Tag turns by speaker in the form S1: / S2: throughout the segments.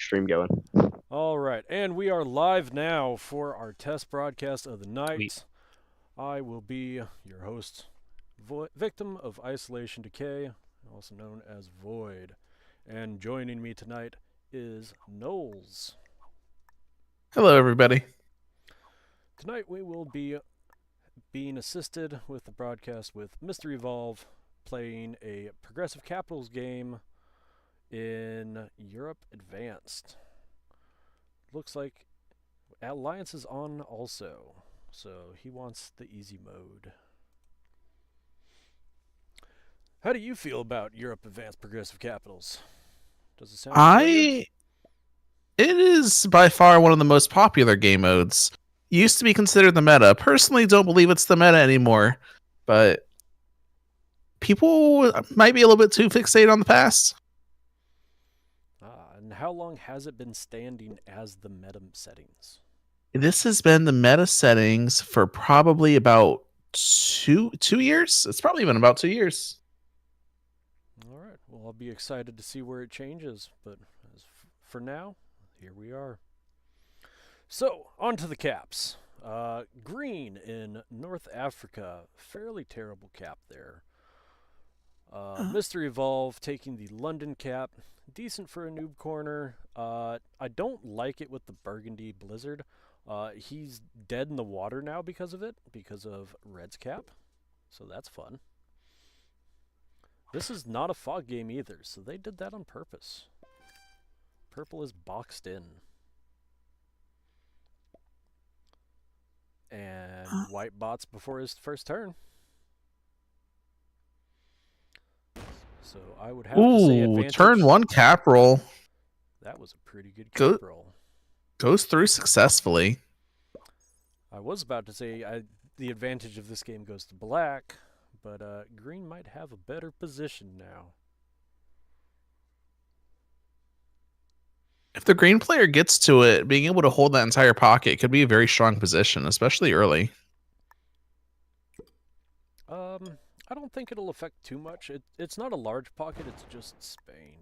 S1: stream going.
S2: All right, and we are live now for our test broadcast of the
S1: Sweet.
S2: night. I will be your host, victim of isolation decay, also known as Void. And joining me tonight is Knowles.
S3: Hello, everybody.
S2: Tonight we will be being assisted with the broadcast with Mystery Evolve playing a Progressive Capitals game in Europe Advanced. Looks like Alliance is on also, so he wants the easy mode. How do you feel about Europe Advanced Progressive Capitals? Does it sound familiar?
S3: It is by far one of the most popular game modes. Used to be considered the meta. Personally, don't believe it's the meta anymore, but people might be a little bit too fixated on the past.
S2: And how long has it been standing as the meta settings?
S3: This has been the meta settings for probably about two years. It's probably been about 2 years.
S2: All right. Well, I'll be excited to see where it changes, but for now, here we are. So, on to the caps. Green in North Africa. Fairly terrible cap there. Mystery Evolve taking the London cap. Decent for a noob corner. I don't like it with the Burgundy Blizzard. He's dead in the water now because of it, because of Red's cap. So that's fun. This is not a fog game either, so they did that on purpose. Purple is boxed in. And white bots before his first turn. So I would have to say advantage.
S3: Turn one cap roll.
S2: That was a pretty good cap roll.
S3: Goes through successfully.
S2: I was about to say the advantage of this game goes to black, but green might have a better position now.
S3: If the green player gets to it, being able to hold that entire pocket could be a very strong position, especially early.
S2: I don't think it'll affect too much. It's not a large pocket, it's just Spain.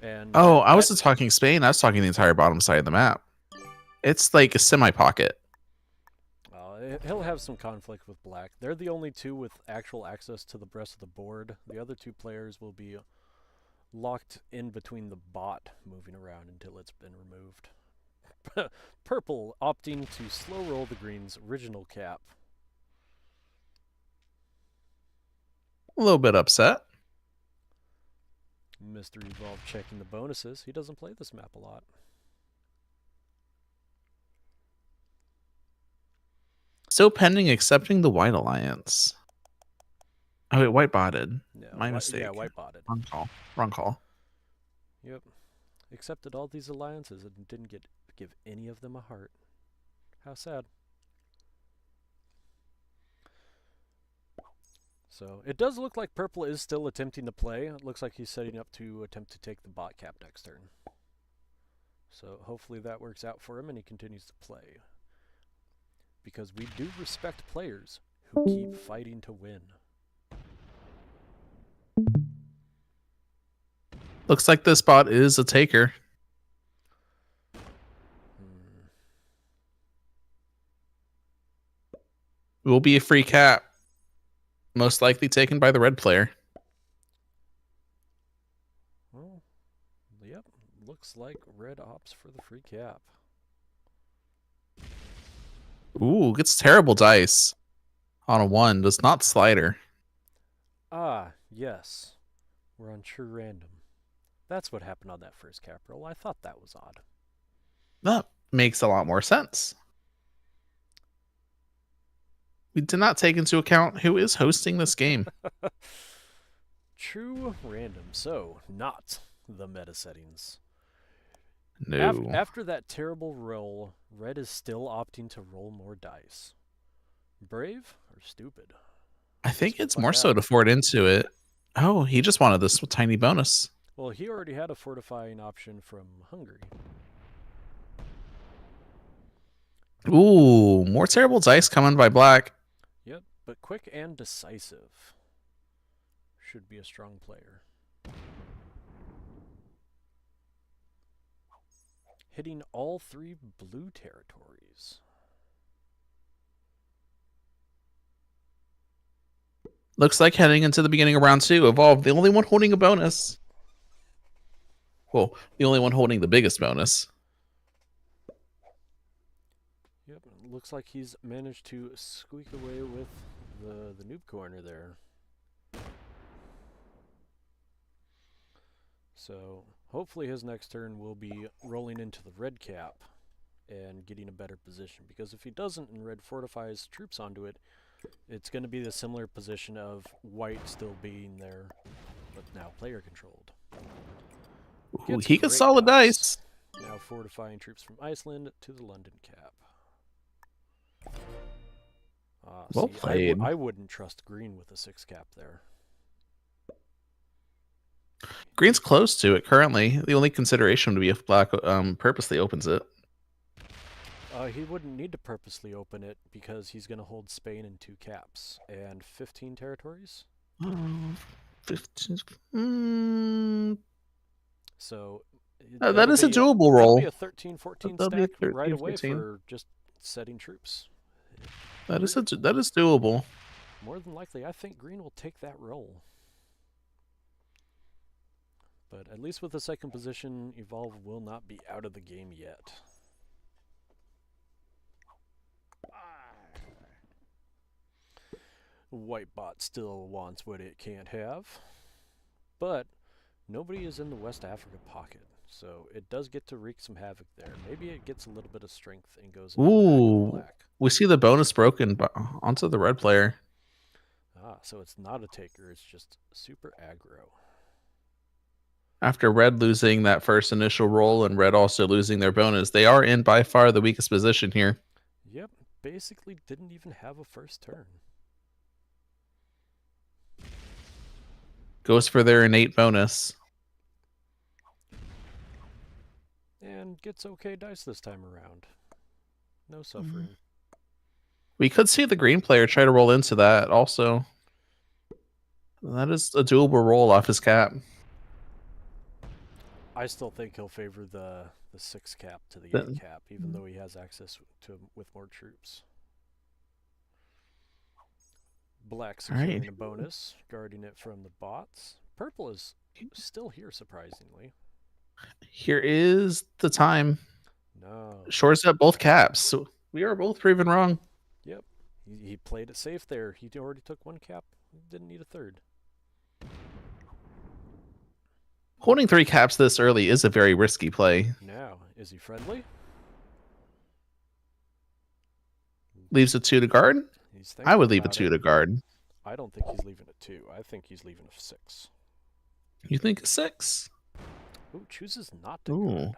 S2: And
S3: I wasn't talking Spain, I was talking the entire bottom side of the map. It's like a semi-pocket.
S2: He'll have some conflict with black. They're the only two with actual access to the rest of the board. The other two players will be locked in between the bot moving around until it's been removed. Purple opting to slow roll the green's original cap.
S3: A little bit upset.
S2: Mystery Evolve checking the bonuses. He doesn't play this map a lot.
S3: Still pending accepting the White Alliance. Oh, wait, white botted.
S2: No,
S3: My mistake.
S2: Yeah, white botted.
S3: Wrong call.
S2: Yep. Accepted all these alliances and didn't give any of them a heart. How sad. So it does look like purple is still attempting to play. It looks like he's setting up to attempt to take the bot cap next turn. So hopefully that works out for him and he continues to play. Because we do respect players who keep fighting to win.
S3: Looks like this bot is a taker. It will be a free cap. Most likely taken by the red player.
S2: Well, yep. Looks like red opts for the free cap.
S3: Ooh, gets terrible dice. On a 1, does not slider.
S2: Ah, yes. We're on true random. That's what happened on that first cap roll. I thought that was odd.
S3: That makes a lot more sense. We did not take into account who is hosting this game.
S2: True random. So, not the meta settings.
S3: No.
S2: After that terrible roll, red is still opting to roll more dice. Brave or stupid?
S3: I think it's more so to forward into it. Oh, he just wanted this tiny bonus.
S2: Well, he already had a fortifying option from Hungary.
S3: Ooh, more terrible dice coming by black.
S2: Yep, but quick and decisive. Should be a strong player. hitting all 3 blue territories.
S3: Looks like heading into the beginning of round 2, Evolve, the only one holding a bonus. Well, the only one holding the biggest bonus.
S2: Yep, looks like he's managed to squeak away with the noob corner there. So hopefully his next turn will be rolling into the red cap and getting a better position, because if he doesn't and red fortifies troops onto it, it's going to be the similar position of white still being there, but now player controlled.
S3: Ooh, he gets solid dice.
S2: Now fortifying troops from Iceland to the London cap.
S3: Well played.
S2: I wouldn't trust green with a 6 cap there.
S3: Green's close to it currently. The only consideration would be if black purposely opens it.
S2: He wouldn't need to purposely open it because he's going to hold Spain in 2 caps and 15 territories.
S3: 15.
S2: So
S3: that is a doable roll.
S2: That'll be a 13-14 stack 13, right away 14. For just setting troops.
S3: That is doable.
S2: More than likely, I think green will take that roll. But at least with the second position, Evolve will not be out of the game yet. Whitebot still wants what it can't have, but nobody is in the West Africa pocket, so it does get to wreak some havoc there. Maybe it gets a little bit of strength and goes into the back of black.
S3: We see the bonus broken onto the red player.
S2: So it's not a taker, it's just super aggro.
S3: After red losing that first initial roll and red also losing their bonus, they are in by far the weakest position here.
S2: Yep, basically didn't even have a first turn.
S3: Goes for their innate bonus.
S2: And gets okay dice this time around. No suffering.
S3: We could see the green player try to roll into that also. That is a doable roll off his cap.
S2: I still think he'll favor the 6 cap to the 8 cap, even though he has access to with more troops. Black securing a bonus, guarding it from the bots. Purple is still here, surprisingly.
S3: Here is the time.
S2: No.
S3: Shores up both caps. So we are both proven wrong.
S2: Yep. He played it safe there. He already took 1 cap. Didn't need a third.
S3: Holding 3 caps this early is a very risky play.
S2: Now, is he friendly?
S3: Leaves a 2 to guard? I would leave a 2 to guard.
S2: I don't think he's leaving a 2. I think he's leaving a 6.
S3: You think a 6?
S2: Ooh, chooses not to guard.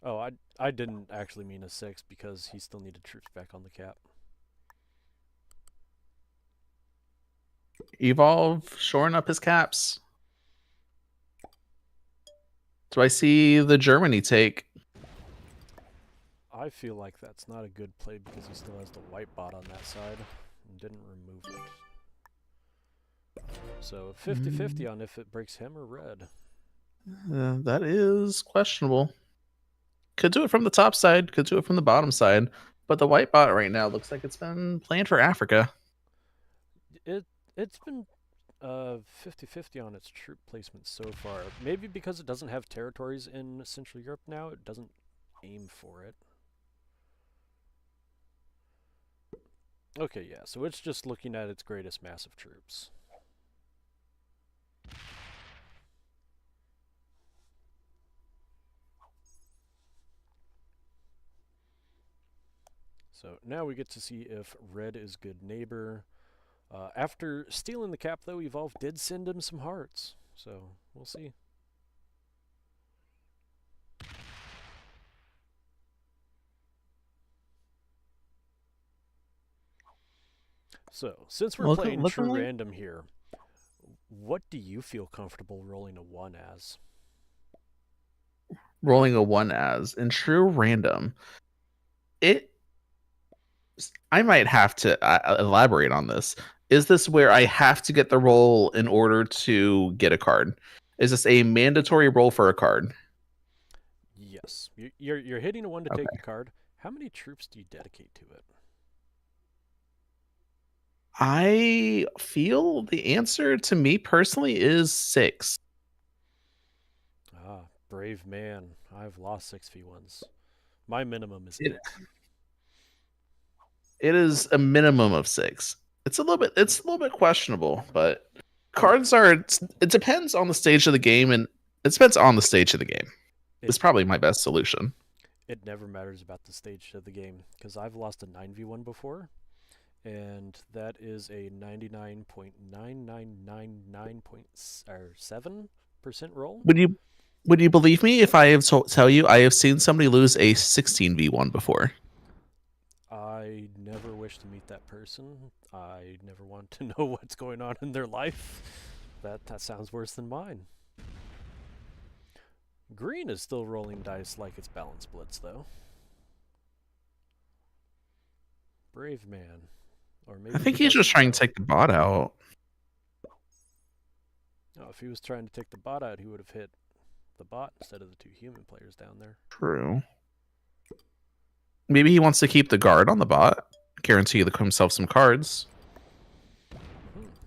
S2: Oh, I didn't actually mean a 6 because he still needed troops back on the cap.
S3: Evolve shoring up his caps. Do I see the Germany take?
S2: I feel like that's not a good play because he still has the white bot on that side and didn't remove it. So 50-50 on if it breaks him or red.
S3: That is questionable. Could do it from the top side, could do it from the bottom side, but the white bot right now looks like it's been playing for Africa.
S2: It's been 50-50 on its troop placement so far. Maybe because it doesn't have territories in Central Europe now, it doesn't aim for it. Okay, yeah, so it's just looking at its greatest mass of troops. So now we get to see if red is good neighbor. After stealing the cap, though, Evolve did send him some hearts. So we'll see. So, since we're playing true random here, what do you feel comfortable rolling a 1 as?
S3: Rolling a 1 as in true random. I might have to elaborate on this. Is this where I have to get the roll in order to get a card? Is this a mandatory roll for a card?
S2: Yes. You're hitting a one to take
S3: Okay.
S2: a card. How many troops do you dedicate to it?
S3: I feel the answer to me personally is 6.
S2: Ah, brave man. I've lost 6v1s. My minimum is
S3: It
S2: 8.
S3: it is a minimum of 6. It's a little bit questionable, but cards are it depends on the stage of the game, and it depends on the stage of the game.
S2: It
S3: It's probably my best solution.
S2: it never matters about the stage of the game because I've lost a 9v1 before, and that is a 99.9999.7% roll.
S3: Would you believe me if I have tell you I have seen somebody lose a 16v1 before?
S2: I never wish to meet that person. I never want to know what's going on in their life. That sounds worse than mine. Green is still rolling dice like it's balance blitz, though. Brave man. Or
S3: I
S2: maybe he
S3: think he's just
S2: doesn't
S3: trying to
S2: know.
S3: take the bot out.
S2: Oh, if he was trying to take the bot out, he would have hit the bot instead of the two human players down there.
S3: True. Maybe he wants to keep the guard on the bot, guarantee himself some cards.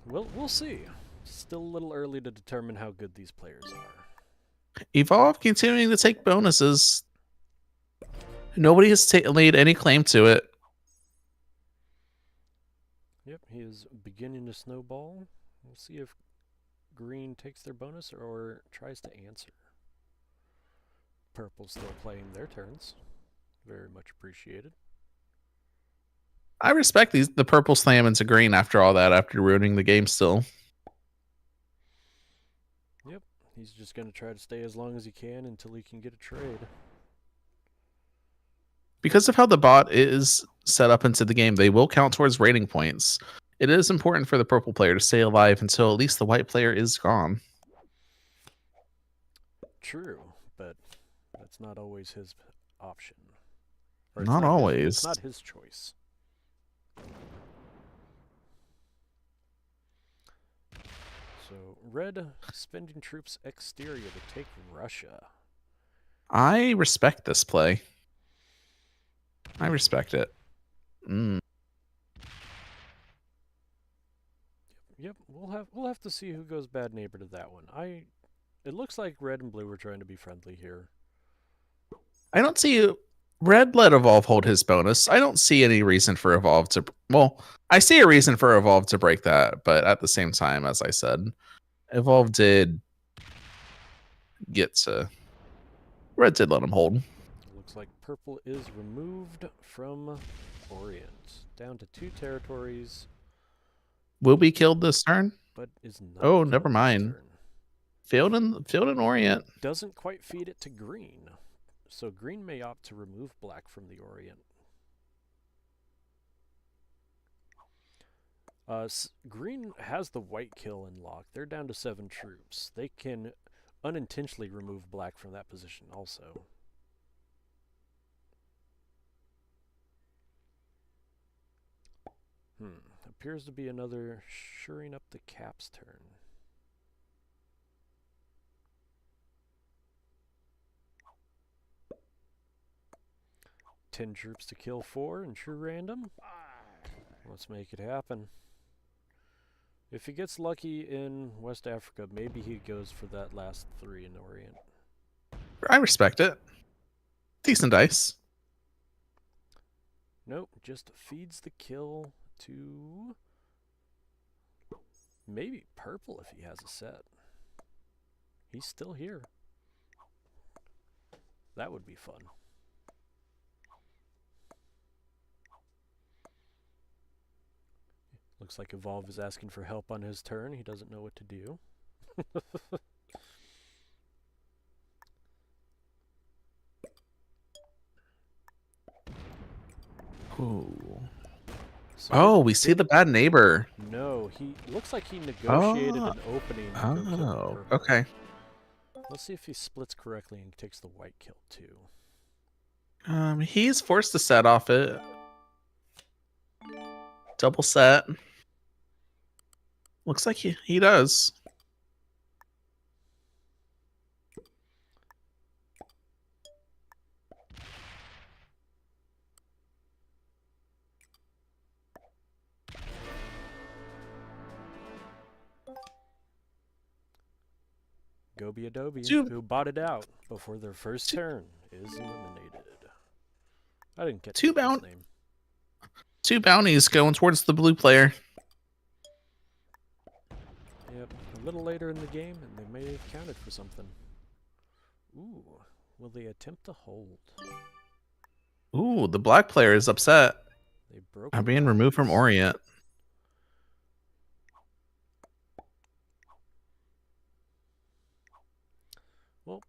S2: We'll see. Still a little early to determine how good these players are.
S3: Evolve continuing to take bonuses. Nobody has laid any claim to it.
S2: Yep, he is beginning to snowball. We'll see if green takes their bonus or tries to answer. Purple's still playing their turns. Very much appreciated.
S3: I respect the purple slam into green after all that, after ruining the game still.
S2: Yep, he's just going to try to stay as long as he can until he can get a trade.
S3: Because of how the bot is set up into the game, they will count towards rating points. It is important for the purple player to stay alive until at least the white player is gone.
S2: True, but that's not always his option. Or
S3: Not
S2: it's
S3: always.
S2: not his choice. So red spending troops exterior to take Russia.
S3: I respect this play. I respect it.
S2: Yep, we'll have to see who goes bad neighbor to that one. It looks like red and blue are trying to be friendly here.
S3: I don't see red let Evolve hold his bonus. I don't see any reason for Evolve to. Well, I see a reason for Evolve to break that, but at the same time, as I said, Evolve did get to. Red did let him hold.
S2: Looks like purple is removed from Orient. Down to 2 territories.
S3: Will be killed this turn.
S2: But is not
S3: Oh, never
S2: killed this
S3: mind.
S2: turn.
S3: Failed in Orient.
S2: Doesn't quite feed it to green. So green may opt to remove black from the Orient. Green has the white kill in lock. They're down to 7 troops. They can unintentionally remove black from that position also. Appears to be another shoring up the caps turn. Ten troops to kill 4 in true random. Let's make it happen. If he gets lucky in West Africa, maybe he goes for that last 3 in Orient.
S3: I respect it. Decent dice.
S2: Nope, just feeds the kill to maybe purple if he has a set. He's still here. That would be fun. Looks like Evolve is asking for help on his turn. He doesn't know what to do.
S3: Ooh.
S2: So
S3: Oh, we see the bad neighbor.
S2: No, he looks like he negotiated
S3: Oh.
S2: an opening to go kill the
S3: Oh,
S2: purple.
S3: okay.
S2: Let's see if he splits correctly and takes the white kill too.
S3: He's forced to set off it. Double set. Looks like he does.
S2: Gobi Adobe,
S3: Two,
S2: who bought it out before their first turn, is eliminated. I didn't get
S3: two,
S2: his name.
S3: two bounties going towards the blue player.
S2: Yep, a little later in the game, and they may have counted for something. Ooh, will they attempt to hold?
S3: Ooh, the black player is upset.
S2: They broke.
S3: I'm being removed from Orient.
S2: Well,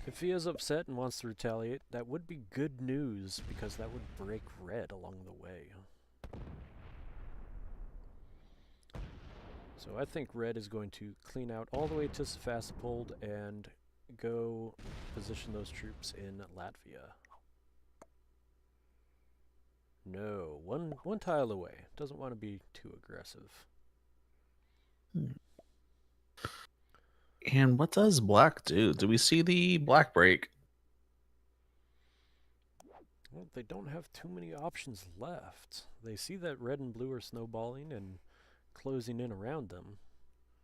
S2: if he is upset and wants to retaliate, that would be good news, because that would break red along the way. So I think red is going to clean out all the way to Sevastopol and go position those troops in Latvia. No, one tile away. Doesn't want to be too aggressive.
S3: And what does black do? Do we see the black break?
S2: Well, they don't have too many options left. They see that red and blue are snowballing and closing in around them.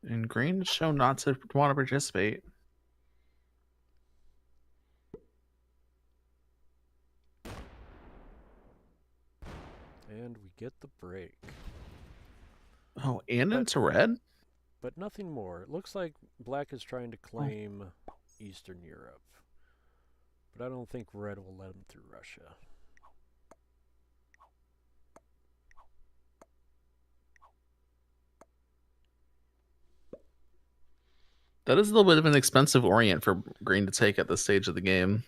S3: And green show not to want to participate.
S2: And we get the break.
S3: Oh, and into red?
S2: But nothing more. It looks like black is trying to claim Eastern Europe. But I don't think red will let him through Russia.
S3: That is a little bit of an expensive Orient for green to take at this stage of the game.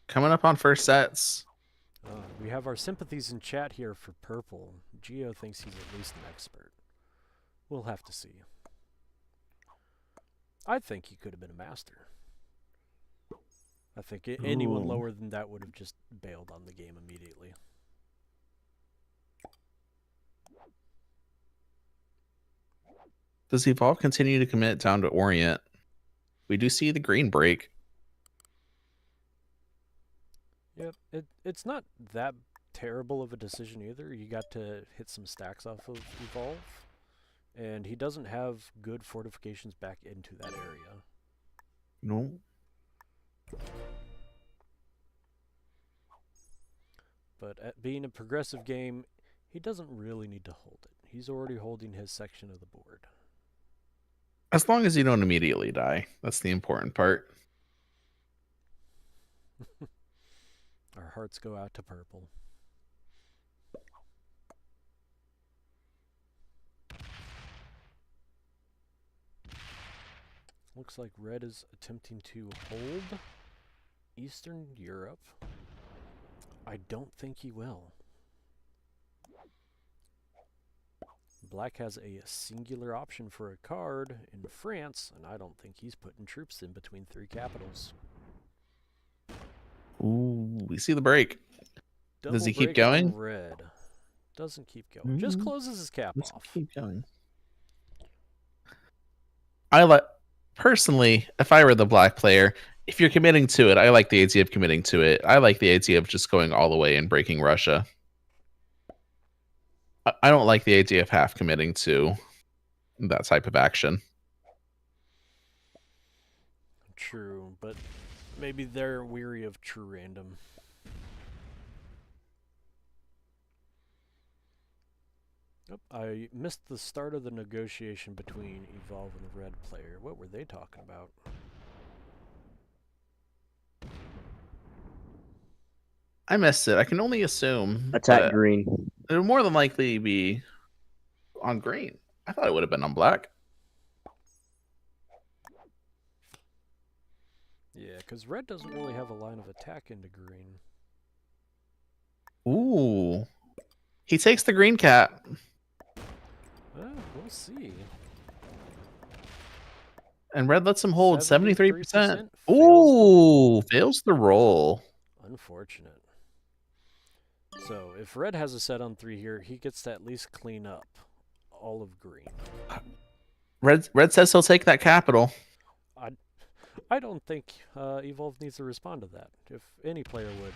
S3: Coming up on first sets.
S2: We have our sympathies in chat here for purple. Geo thinks he's at least an expert. We'll have to see. I think he could have been a master. I think anyone lower than that would have just bailed on the game immediately.
S3: Does Evolve continue to commit down to Orient? We do see the green break.
S2: Yep, it's not that terrible of a decision either. You got to hit some stacks off of Evolve, and he doesn't have good fortifications back into that area.
S3: No.
S2: But at being a progressive game, he doesn't really need to hold it. He's already holding his section of the board.
S3: As long as you don't immediately die. That's the important part.
S2: Our hearts go out to purple. Looks like red is attempting to hold Eastern Europe. I don't think he will. Black has a singular option for a card in France, and I don't think he's putting troops in between three capitals.
S3: Ooh, we see the break.
S2: Double
S3: Does he keep
S2: break
S3: going?
S2: on red. Doesn't keep going. Just closes his cap
S3: Let's
S2: off.
S3: keep going. Personally, if I were the black player, if you're committing to it, I like the idea of committing to it. I like the idea of just going all the way and breaking Russia. I don't like the idea of half committing to that type of action.
S2: True, but maybe they're weary of true random. Oh, I missed the start of the negotiation between Evolve and the red player. What were they talking about?
S3: I missed it. I can only assume.
S1: Attack green.
S3: It would more than likely be on green. I thought it would have been on black.
S2: Yeah, because red doesn't really have a line of attack into green.
S3: Ooh. He takes the green cap.
S2: We'll see.
S3: And red lets him hold 73%.
S2: Ooh,
S3: Fails the roll.
S2: Unfortunate. So, if red has a set on 3 here, he gets to at least clean up all of green.
S3: Red says he'll take that capital.
S2: I don't think Evolve needs to respond to that. If any player would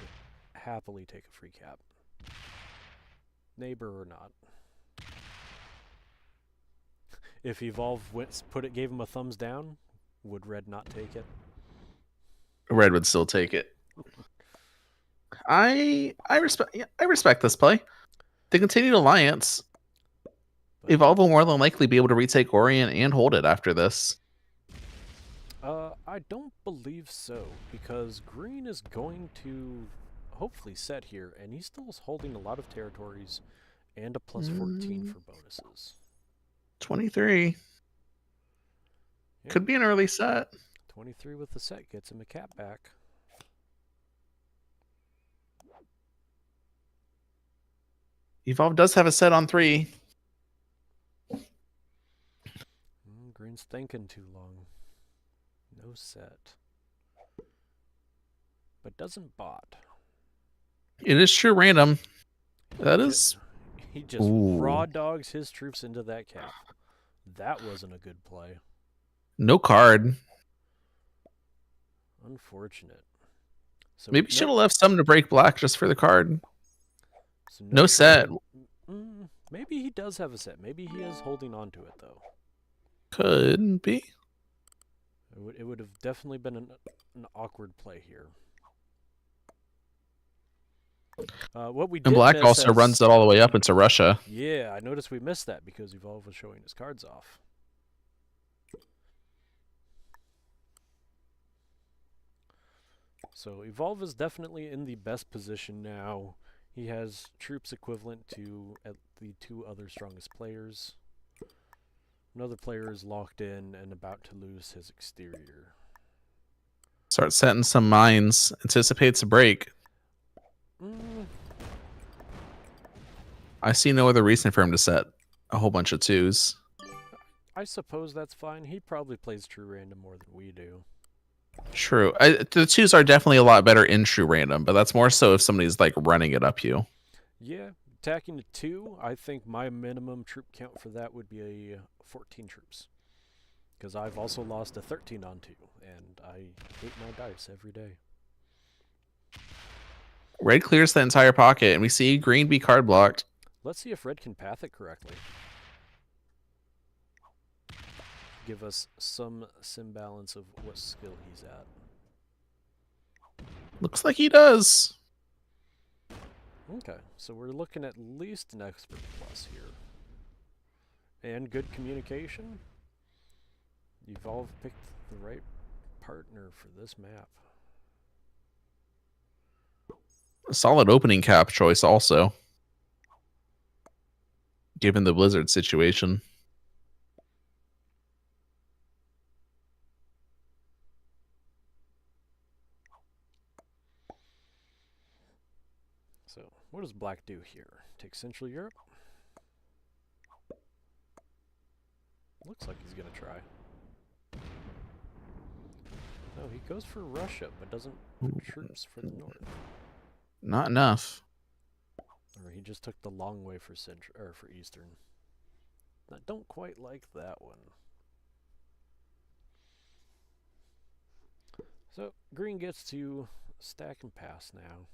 S2: happily take a free cap. Neighbor or not. If Evolve gave him a thumbs down, would Red not take it?
S3: Red would still take it. I respect this play. The continued alliance,
S2: But
S3: Evolve will more than likely be able to retake Orient and hold it after this.
S2: I don't believe so, because Green is going to hopefully set here, and he's still holding a lot of territories and a plus 14 for bonuses.
S3: 23.
S2: Yeah,
S3: Could be an early set.
S2: 23 with the set gets him a cap back.
S3: Evolve does have a set on 3.
S2: Green's thinking too long. No set. But doesn't bot.
S3: It is true random. That is.
S2: He just
S3: Ooh.
S2: raw dogs his troops into that cap. That wasn't a good play.
S3: No card.
S2: Unfortunate. So
S3: Maybe should have left some to break black just for the card.
S2: So
S3: no set.
S2: Maybe he does have a set. Maybe he is holding on to it, though.
S3: Could be.
S2: It would have definitely been an awkward play here. What we did
S3: And black
S2: miss
S3: also runs it all the way up into Russia.
S2: Yeah, I noticed we missed that because Evolve was showing his cards off. So Evolve is definitely in the best position now. He has troops equivalent to the 2 other strongest players. Another player is locked in and about to lose his exterior.
S3: Start setting some mines. Anticipates a break. I see no other reason for him to set a whole bunch of 2s.
S2: I suppose that's fine. He probably plays true random more than we do.
S3: True. The 2s are definitely a lot better in true random, but that's more so if somebody's like running it up you.
S2: Yeah, attacking a 2, I think my minimum troop count for that would be a 14 troops. Because I've also lost a 13 on 2, and I hate my dice every day.
S3: Red clears the entire pocket, and we see green be card blocked.
S2: Let's see if Red can path it correctly. Give us some semblance of what skill he's at.
S3: Looks like he does.
S2: Okay, so we're looking at least an expert plus here. And good communication. Evolve picked the right partner for this map.
S3: A solid opening cap choice also, given the Blizzard situation.
S2: So, what does Black do here? Take Central Europe? Looks like he's going to try. No, he goes for Russia, but doesn't put troops for the north.
S3: Not enough.
S2: Or he just took the long way for for Eastern. I don't quite like that one. So Green gets to stack and pass now.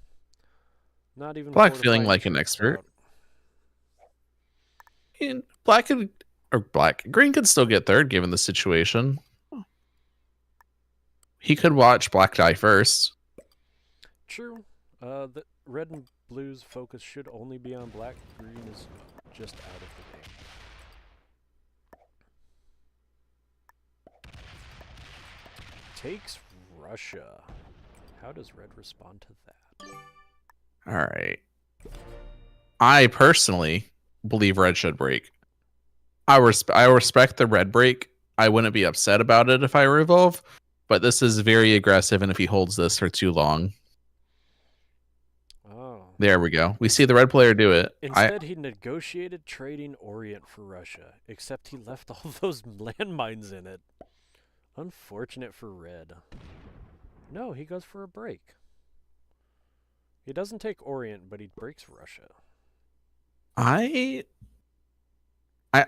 S2: Not even
S3: Black feeling like an expert. And Green could still get third given the situation. He could watch black die first.
S2: True. The red and blue's focus should only be on black. Green is just out of the game. Takes Russia. How does red respond to that?
S3: All right. I personally believe red should break. I respect the red break. I wouldn't be upset about it if I were Evolve, but this is very aggressive, and if he holds this for too long.
S2: Oh.
S3: There we go. We see the red player do it.
S2: Instead, he negotiated trading Orient for Russia, except he left all those landmines in it. Unfortunate for red. No, he goes for a break. He doesn't take Orient, but he breaks Russia.
S3: I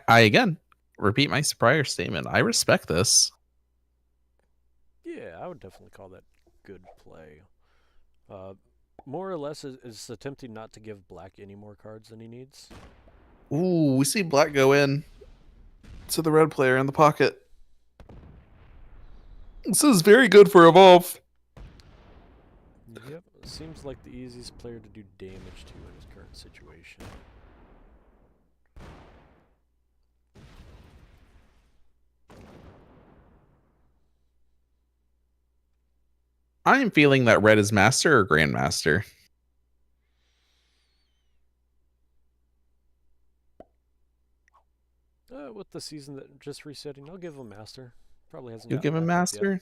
S3: again repeat my prior statement. I respect this.
S2: Yeah, I would definitely call that good play. More or less is attempting not to give black any more cards than he needs.
S3: Ooh, we see black go in. to the red player in the pocket. This is very good for Evolve.
S2: Yep, seems like the easiest player to do damage to in his current situation.
S3: I am feeling that red is master or grandmaster.
S2: With the season that just resetting, I'll give him master. Probably hasn't
S3: You'll
S2: gotten
S3: give him
S2: back up yet.
S3: master?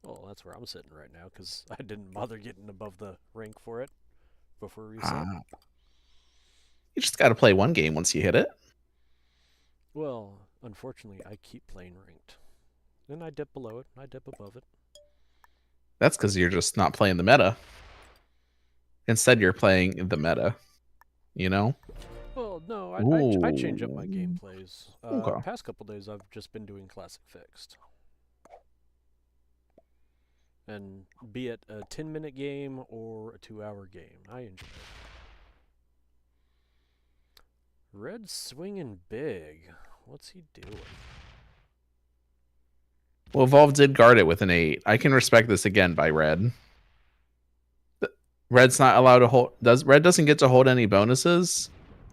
S2: Well, that's where I'm sitting right now because I didn't bother getting above the rank for it before reset.
S3: Ah, you just got to play one game once you hit it.
S2: Well, unfortunately, I keep playing ranked. Then I dip below it, I dip above it.
S3: That's because you're just not playing the meta. Instead, you're playing the meta. You know?
S2: Well, no, I change up my
S3: Ooh.
S2: gameplays.
S3: Okay.
S2: Past couple days, I've just been doing classic fixed. And be it a 10-minute game or a 2-hour game, I enjoy it. Red's swinging big. What's he doing?
S3: Well, Evolve did guard it with an 8. I can respect this again by red. Red's not allowed to hold. Red doesn't get to hold any bonuses?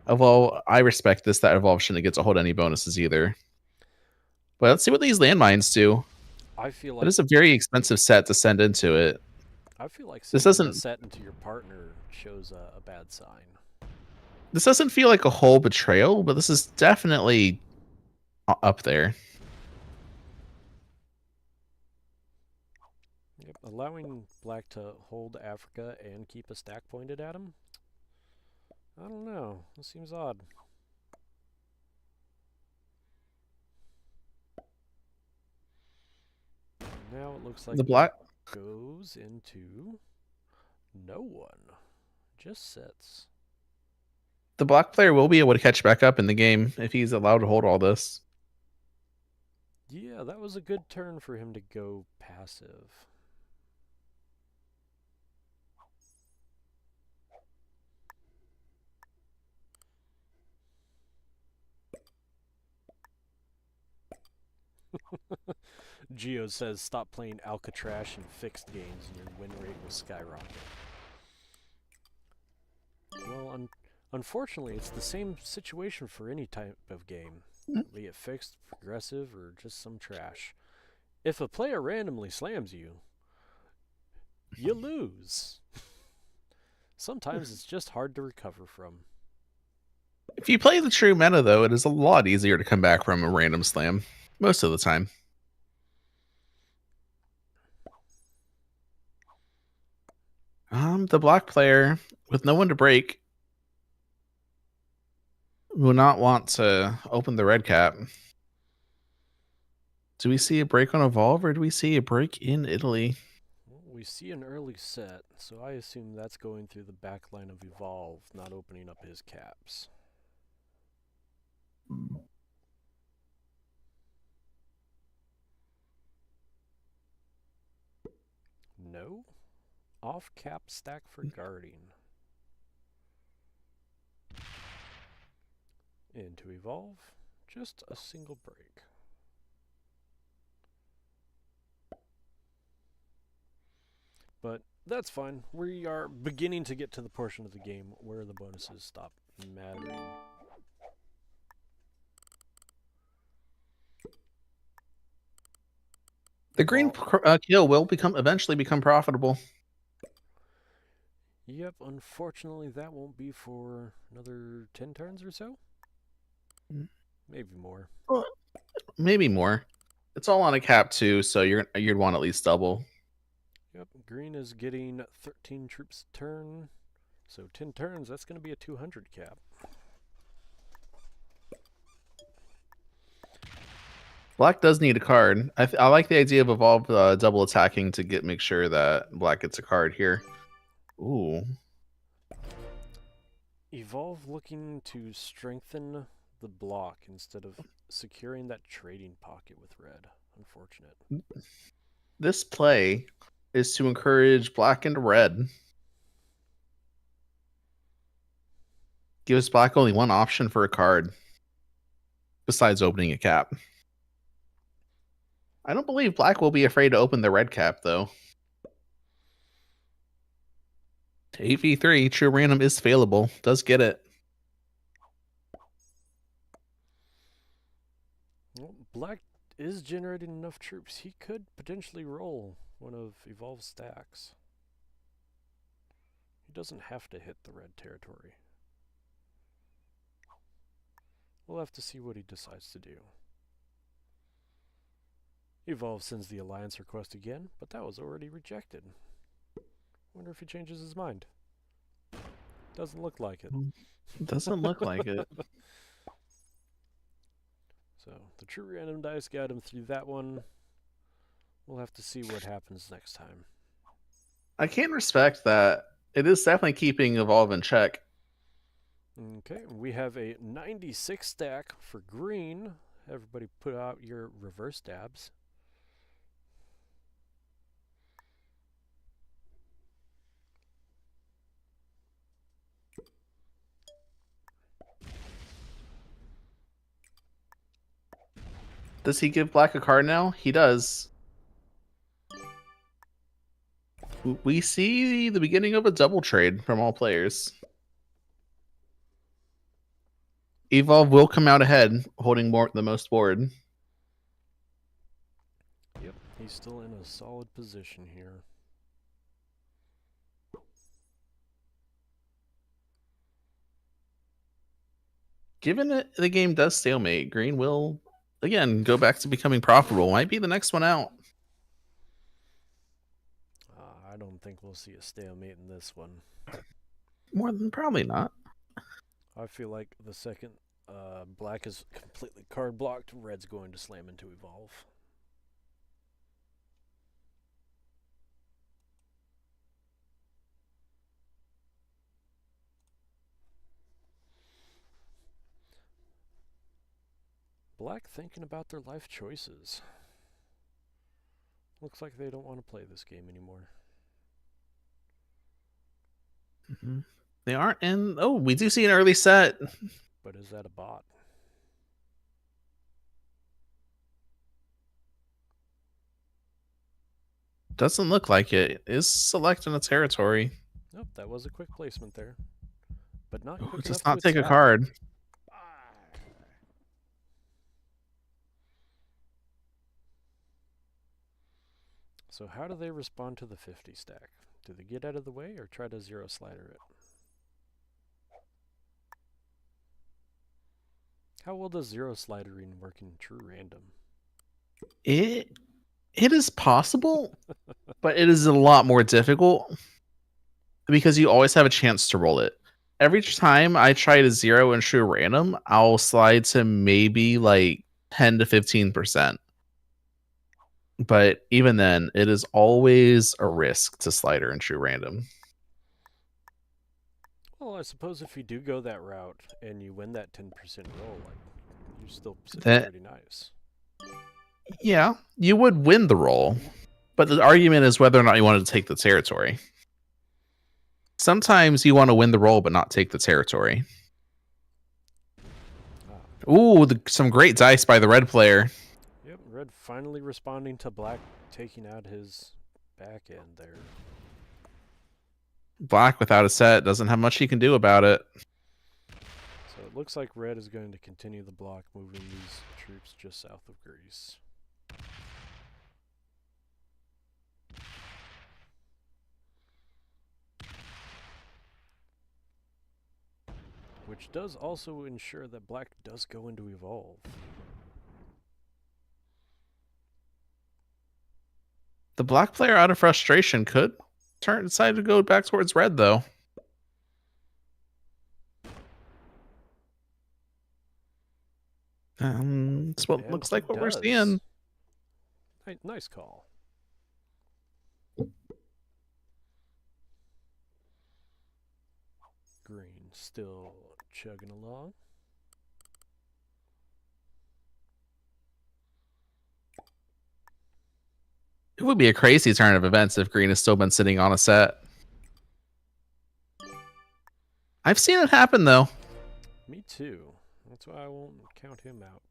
S3: Evolve, I respect this that Evolve shouldn't get to hold any bonuses either. But let's see what these landmines do.
S2: I feel
S3: It
S2: like
S3: is a very expensive set to send into it. This
S2: sending the
S3: doesn't
S2: set into your partner shows a bad sign.
S3: this doesn't feel like a whole betrayal, but this is definitely up there.
S2: Yep, allowing black to hold Africa and keep a stack pointed at him? I don't know. It seems odd. Now it looks like
S3: The
S2: black
S3: black
S2: goes into no one. Just sets.
S3: the black player will be able to catch back up in the game if he's allowed to hold all this.
S2: Yeah, that was a good turn for him to go passive. Geo says stop playing Alcatraz and fixed games and your win rate will skyrocket. Well, unfortunately, it's the same situation for any type of game, be it fixed, progressive, or just some trash. If a player randomly slams you, you lose. Sometimes it's just hard to recover from.
S3: If you play the true meta, though, it is a lot easier to come back from a random slam most of the time. The black player with no one to break will not want to open the red cap. Do we see a break on Evolve or do we see a break in Italy?
S2: Well, we see an early set, so I assume that's going through the back line of Evolve, not opening up his caps. No? Off cap stack for guarding. Into Evolve, just a single break. But that's fine. We are beginning to get to the portion of the game where the bonuses stop mattering.
S3: The green kill will eventually become profitable.
S2: Yep, unfortunately that won't be for another 10 turns or so. Maybe more.
S3: Maybe more. It's all on a cap too, so you'd want at least double.
S2: Yep, green is getting 13 troops a turn. So 10 turns, that's going to be a 200 cap.
S3: Black does need a card. I like the idea of Evolve double attacking to make sure that black gets a card here. Ooh.
S2: Evolve looking to strengthen the block instead of securing that trading pocket with red. Unfortunate.
S3: This play is to encourage black and red. Gives black only one option for a card. besides opening a cap. I don't believe black will be afraid to open the red cap, though. 8v3, true random is failable. Does get it.
S2: Well, black is generating enough troops. He could potentially roll one of Evolve's stacks. He doesn't have to hit the red territory. We'll have to see what he decides to do. Evolve sends the alliance request again, but that was already rejected. Wonder if he changes his mind. Doesn't look like it.
S3: Doesn't look like it.
S2: So the true random dice got him through that one. We'll have to see what happens next time.
S3: I can respect that. It is definitely keeping Evolve in check.
S2: Okay, we have a 96 stack for green. Everybody put out your reverse dabs.
S3: Does he give black a card now? He does. We see the beginning of a double trade from all players. Evolve will come out ahead, holding the most board.
S2: Yep, he's still in a solid position here.
S3: Given that the game does stalemate, green will, again, go back to becoming profitable. Might be the next one out.
S2: I don't think we'll see a stalemate in this one.
S3: More than probably not.
S2: I feel like the second black is completely card blocked, red's going to slam into Evolve. Black thinking about their life choices. Looks like they don't want to play this game anymore.
S3: Mm-hmm. They aren't in. Oh, we do see an early set.
S2: But is that a bot?
S3: Doesn't look like it. Is selecting a territory.
S2: Nope, that was a quick placement there. But not
S3: Ooh,
S2: quick
S3: does
S2: enough
S3: not
S2: to
S3: take a
S2: attack.
S3: card.
S2: So how do they respond to the 50 stack? Do they get out of the way or try to zero slider it? How well does zero slidering work in true random?
S3: It is possible, but it is a lot more difficult because you always have a chance to roll it. Every time I try to zero in true random, I'll slide to maybe like 10 to 15%. But even then, it is always a risk to slider in true random.
S2: Well, I suppose if you do go that route and you win that 10% roll, like, you're still sitting
S3: That,
S2: pretty nice.
S3: yeah, you would win the roll, but the argument is whether or not you wanted to take the territory. Sometimes you want to win the roll but not take the territory. Ooh, some great dice by the red player.
S2: Yep, red finally responding to black taking out his back end there.
S3: Black without a set doesn't have much he can do about it.
S2: So it looks like red is going to continue the block, moving these troops just south of Greece. Which does also ensure that black does go into Evolve.
S3: The black player, out of frustration, could decide to go back towards red, though. It's what looks like what we're seeing.
S2: Nice call. Green still chugging along.
S3: It would be a crazy turn of events if green has still been sitting on a set. I've seen it happen, though.
S2: Me too. That's why I won't count him out.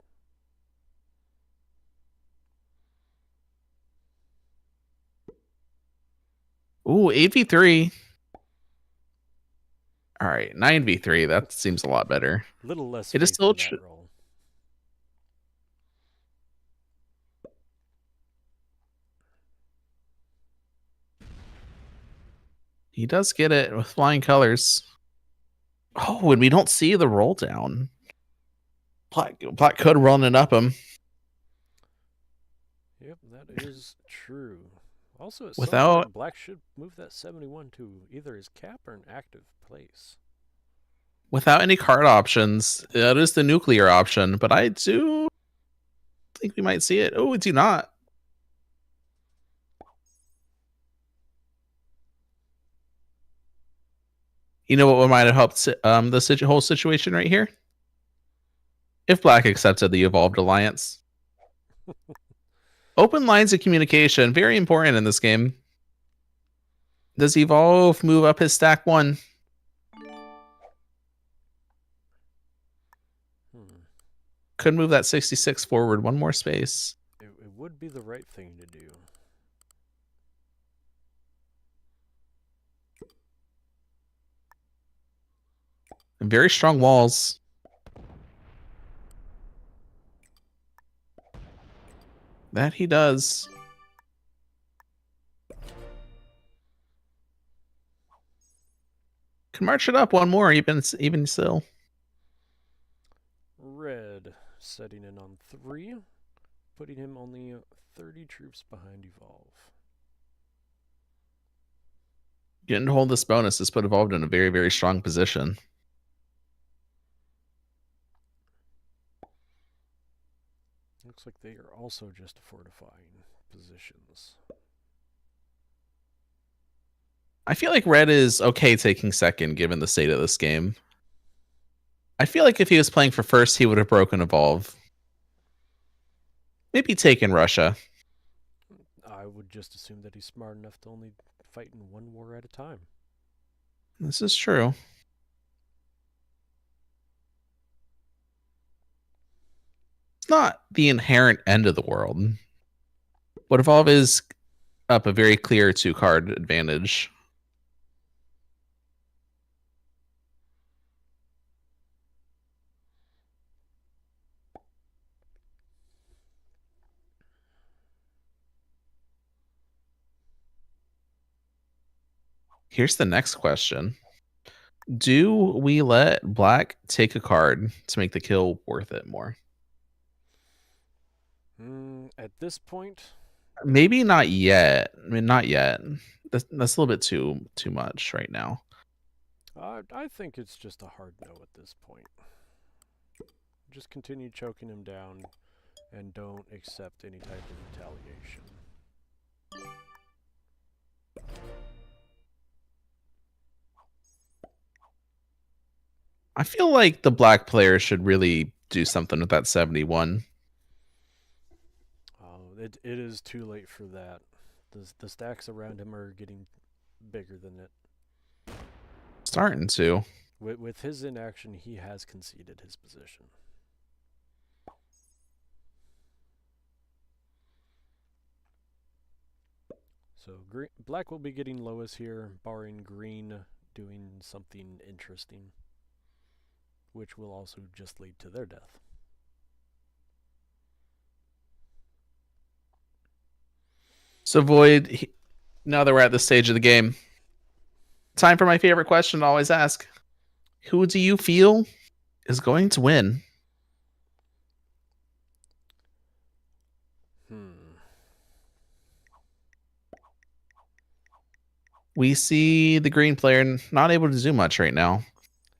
S3: Ooh, 8v3. All right, 9v3. That seems a lot better.
S2: Little less
S3: It is
S2: faith
S3: still.
S2: in that roll.
S3: He does get it with flying colors. Oh, and we don't see the roll down. Black could run it up him
S2: Yep, that is true. Also, at some
S3: without
S2: point, Black should move that 71 to either his cap or an active place.
S3: without any card options. That is the nuclear option, but I do think we might see it. Oh, we do not. You know what might have helped the whole situation right here? If Black accepted the Evolved Alliance. Open lines of communication, very important in this game. Does Evolve move up his stack 1? Could move that 66 forward 1 more space.
S2: It would be the right thing to do.
S3: And very strong walls. That he does. Can march it up 1 more, even still.
S2: Red setting in on 3, putting him only 30 troops behind Evolve.
S3: Getting to hold this bonus has put Evolved in a very, very strong position.
S2: Looks like they are also just fortifying positions.
S3: I feel like Red is okay taking second given the state of this game. I feel like if he was playing for first, he would have broken Evolve. Maybe taken Russia.
S2: I would just assume that he's smart enough to only fight in 1 war at a time.
S3: This is true. It's not the inherent end of the world. But Evolve is up a very clear 2-card advantage. Here's the next question. Do we let Black take a card to make the kill worth it more?
S2: At this point,
S3: Maybe not yet. I mean, not yet. That's a little bit too much right now.
S2: I think it's just a hard no at this point. Just continue choking him down and don't accept any type of retaliation.
S3: I feel like the Black player should really do something with that 71.
S2: It is too late for that. The stacks around him are getting bigger than it.
S3: Starting to.
S2: With his inaction, he has conceded his position. So Black will be getting lowest here, barring green doing something interesting, which will also just lead to their death.
S3: So Void, now that we're at this stage of the game, time for my favorite question to always ask. Who do you feel is going to win? We see the green player not able to do much right now.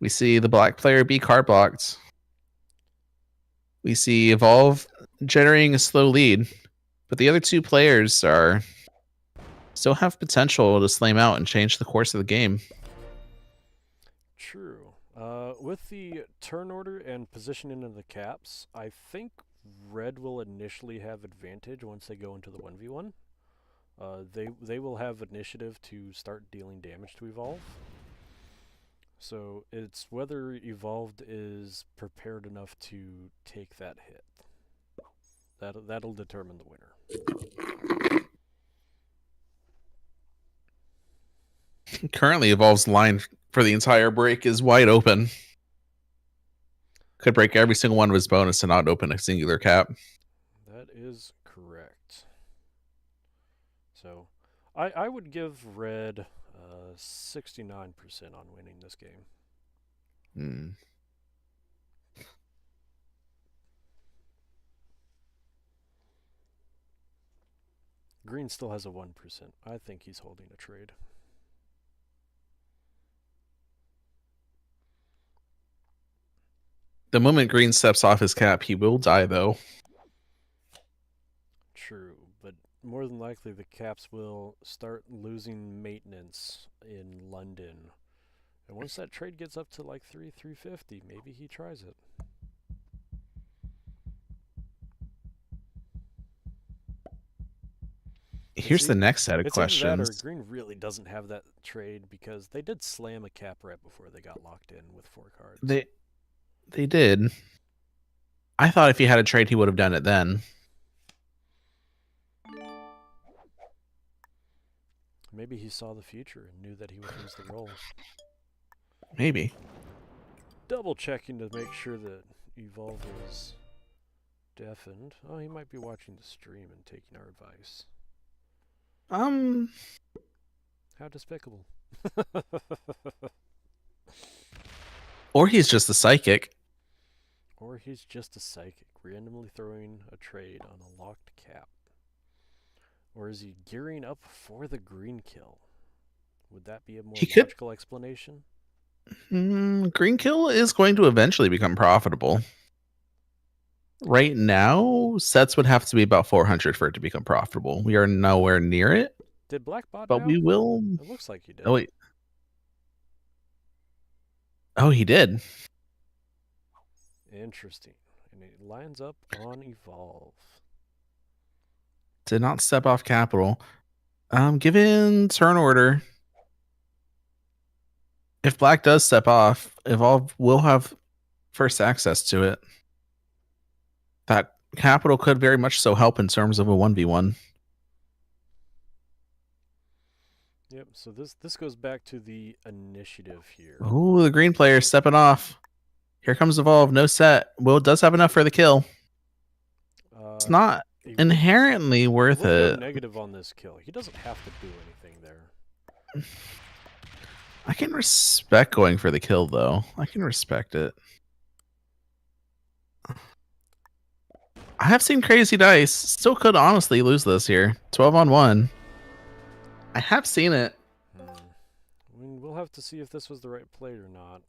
S3: We see the Black player be card blocked. We see Evolve generating a slow lead, but the other 2 players are still have potential to slame out and change the course of the game.
S2: True. With the turn order and positioning of the caps, I think Red will initially have advantage once they go into the 1v1. They will have initiative to start dealing damage to Evolve. So it's whether Evolved is prepared enough to take that hit. That'll determine the winner.
S3: Currently, Evolve's line for the entire break is wide open. Could break every single one of his bonus and not open a singular cap.
S2: That is correct. So, I would give Red 69% on winning this game.
S3: Hmm.
S2: Green still has a 1%. I think he's holding a trade.
S3: The moment Green steps off his cap, he will die, though.
S2: True, but more than likely the Caps will start losing maintenance in London. And once that trade gets up to like 350, maybe he tries it.
S3: Here's the next set of
S2: It's either that or
S3: questions.
S2: Green really doesn't have that trade because they did slam a cap right before they got locked in with 4 cards.
S3: They did. I thought if he had a trade, he would have done it then.
S2: Maybe he saw the future and knew that he would lose the role.
S3: Maybe.
S2: Double checking to make sure that Evolve is deafened. Oh, he might be watching the stream and taking our advice. How despicable.
S3: Or he's just a psychic.
S2: Or he's just a psychic, randomly throwing a trade on a locked cap. Or is he gearing up for the green kill? Would that be a more logical explanation?
S3: Green kill is going to eventually become profitable. Right now, sets would have to be about 400 for it to become profitable. We are nowhere near it.
S2: Did Black bot
S3: But
S2: now?
S3: we will.
S2: It looks like he did.
S3: Oh, wait. Oh, he did.
S2: Interesting. And it lines up on Evolve.
S3: Did not step off capital. Given turn order, if Black does step off, Evolve will have first access to it. That capital could very much so help in terms of a 1v1.
S2: Yep, so this goes back to the initiative here.
S3: Ooh, the green player stepping off. Here comes Evolve, no set. Will does have enough for the kill. It's not inherently worth
S2: it. We'll
S3: it.
S2: go negative on this kill. He doesn't have to do anything there.
S3: I can respect going for the kill, though. I can respect it. I have seen crazy dice. Still could honestly lose this here. 12 on 1. I have seen it.
S2: I mean, we'll have to see if this was the right play or not.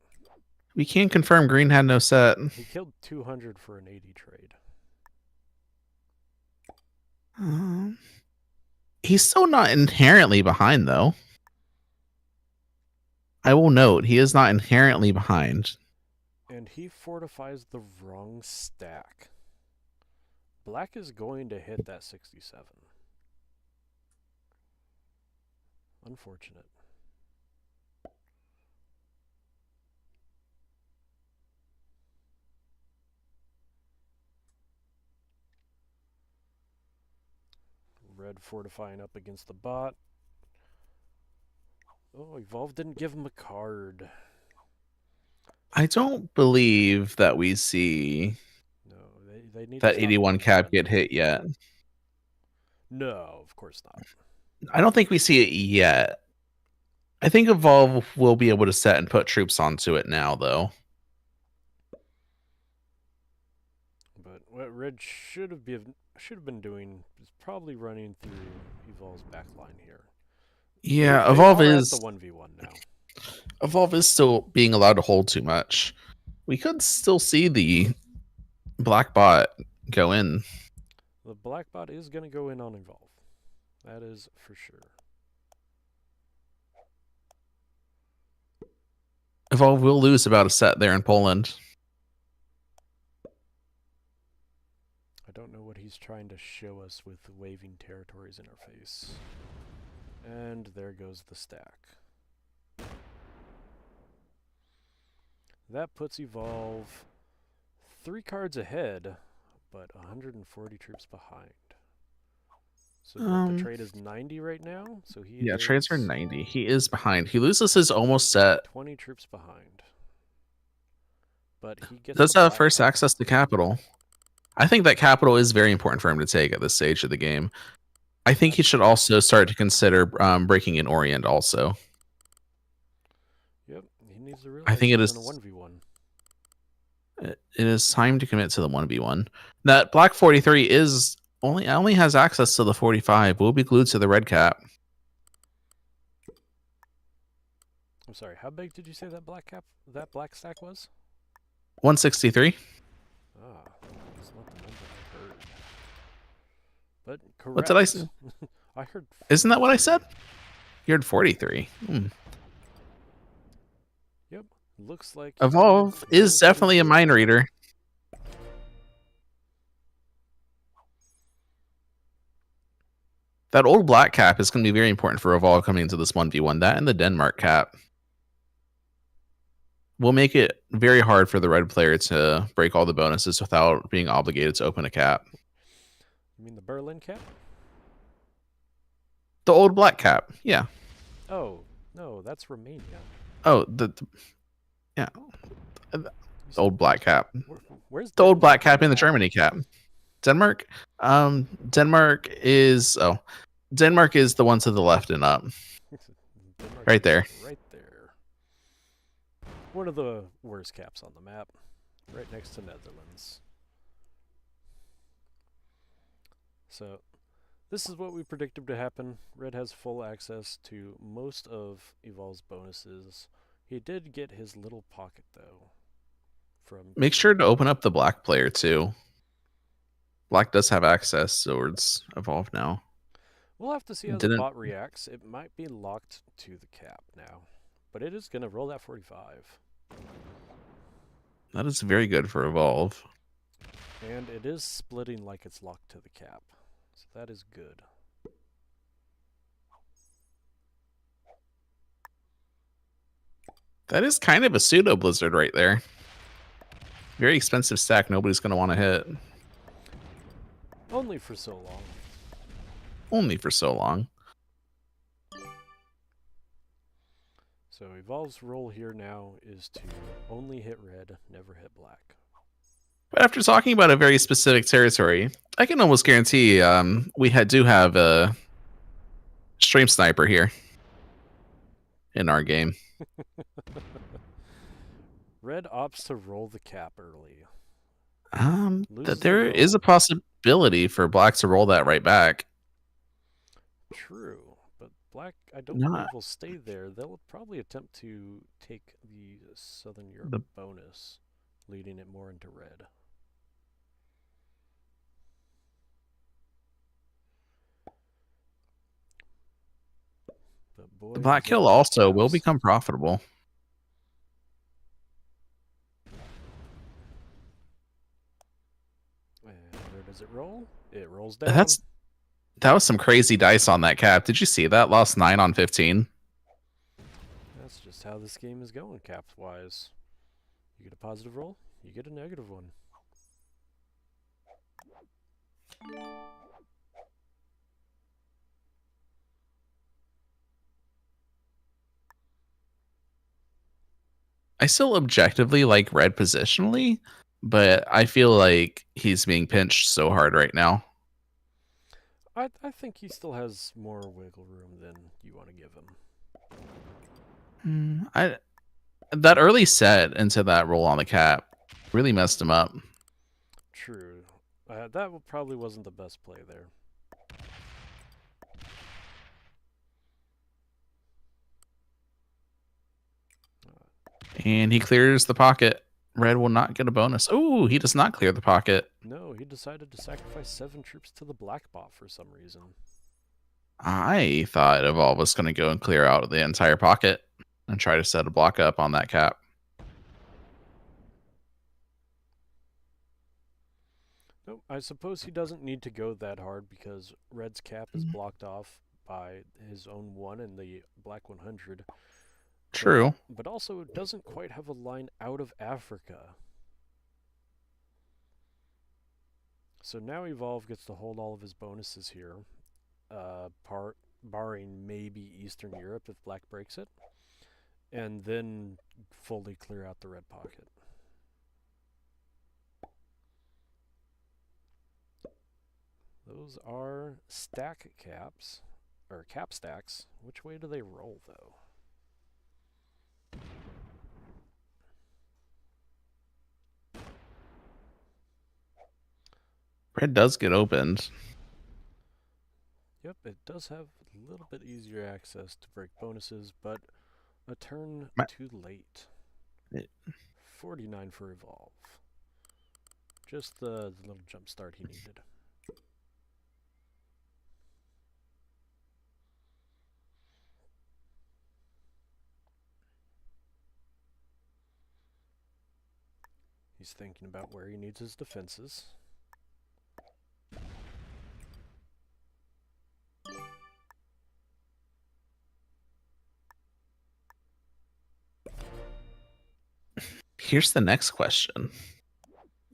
S3: We can't confirm Green had no set.
S2: He killed 200 for an 80 trade.
S3: He's still not inherently behind, though. I will note, he is not inherently behind.
S2: And he fortifies the wrong stack. Black is going to hit that 67. Unfortunate. Red fortifying up against the bot. Oh, Evolve didn't give him a card.
S3: I don't believe that we see
S2: they need
S3: that 81 cap get hit yet.
S2: No, of course not.
S3: I don't think we see it yet. I think Evolve will be able to set and put troops onto it now, though.
S2: But what Red should have been doing is probably running through Evolve's backline here.
S3: Yeah, Evolve is
S2: the 1v1 now.
S3: Evolve is still being allowed to hold too much. We could still see the black bot go in.
S2: The black bot is going to go in on Evolve. That is for sure.
S3: Evolve will lose about a set there in Poland.
S2: I don't know what he's trying to show us with waving territories interface. And there goes the stack. That puts Evolve 3 cards ahead, but 140 troops behind. So what, the trade is 90 right now? So he
S3: Yeah, trades are
S2: is
S3: 90. He is behind. He loses his almost set.
S2: 20 troops behind. But he gets
S3: Does
S2: the
S3: have
S2: black
S3: first
S2: cap.
S3: access to capital. I think that capital is very important for him to take at this stage of the game. I think he should also start to consider breaking in Orient also.
S2: Yep, he needs to
S3: I
S2: realize
S3: think it
S2: he's in a
S3: is
S2: 1v1.
S3: it is time to commit to the 1v1. That black 43 is only has access to the 45. Will be glued to the red cap.
S2: I'm sorry, how big did you say that black stack was?
S3: 163.
S2: Ah, that's not the number I heard. But
S3: What did I say?
S2: correct. I heard 43.
S3: Isn't that what I said? You heard 43.
S2: Yep, looks like
S3: Evolve
S2: he
S3: is
S2: knows what he's
S3: definitely a
S2: doing.
S3: mind reader. That old black cap is going to be very important for Evolve coming into this 1v1. That and the Denmark cap will make it very hard for the red player to break all the bonuses without being obligated to open a cap.
S2: You mean the Berlin cap?
S3: The old black cap, yeah.
S2: Oh, no, that's Romania.
S3: Oh, yeah, the old black cap.
S2: Where's
S3: The old black
S2: Denmark
S3: cap
S2: on
S3: and the
S2: map?
S3: Germany cap. Denmark, Denmark is Denmark is the one to the left and up,
S2: Denmark
S3: right
S2: is
S3: there.
S2: right there. One of the worst caps on the map, right next to Netherlands. So, this is what we predicted to happen. Red has full access to most of Evolve's bonuses. He did get his little pocket, though.
S3: Make sure to open up the black player too. Black does have access towards Evolve now.
S2: We'll have to see how the bot reacts. It might be locked to the cap now, but it is going to roll that 45.
S3: That is very good for Evolve.
S2: And it is splitting like it's locked to the cap, so that is good.
S3: That is kind of a pseudo blizzard right there. Very expensive stack nobody's going to want to hit.
S2: Only for so long.
S3: Only for so long.
S2: So Evolve's role here now is to only hit red, never hit black.
S3: But after talking about a very specific territory, I can almost guarantee we do have a stream sniper here in our game.
S2: Red opts to roll the cap early.
S3: That there is a possibility for black to roll that right back.
S2: True, but black, I don't believe will stay there. They'll probably attempt to take the Southern Europe bonus, leading it more into red. But boy,
S3: The black kill also will become profitable.
S2: And where does it roll? It rolls down.
S3: That was some crazy dice on that cap. Did you see that? Lost 9 on 15.
S2: That's just how this game is going, caps-wise. You get a positive roll, you get a negative one.
S3: I still objectively like red positionally, but I feel like he's being pinched so hard right now.
S2: I think he still has more wiggle room than you want to give him.
S3: That early set into that roll on the cap really messed him up.
S2: True. That probably wasn't the best play there.
S3: And he clears the pocket. Red will not get a bonus. Oh, he does not clear the pocket.
S2: No, he decided to sacrifice 7 troops to the black bot for some reason.
S3: I thought Evolve was going to go and clear out the entire pocket and try to set a block up on that cap.
S2: Nope, I suppose he doesn't need to go that hard because Red's cap is blocked off by his own 1 and the black 100.
S3: True.
S2: But also it doesn't quite have a line out of Africa. So now Evolve gets to hold all of his bonuses here. barring maybe Eastern Europe if black breaks it, and then fully clear out the red pocket. Those are stack caps, or cap stacks. Which way do they roll, though?
S3: Red does get opened.
S2: Yep, it does have a little bit easier access to break bonuses, but a turn
S3: My-
S2: too late.
S3: it-
S2: 49 for Evolve. Just the little jump start he needed. He's thinking about where he needs his defenses.
S3: Here's the next question.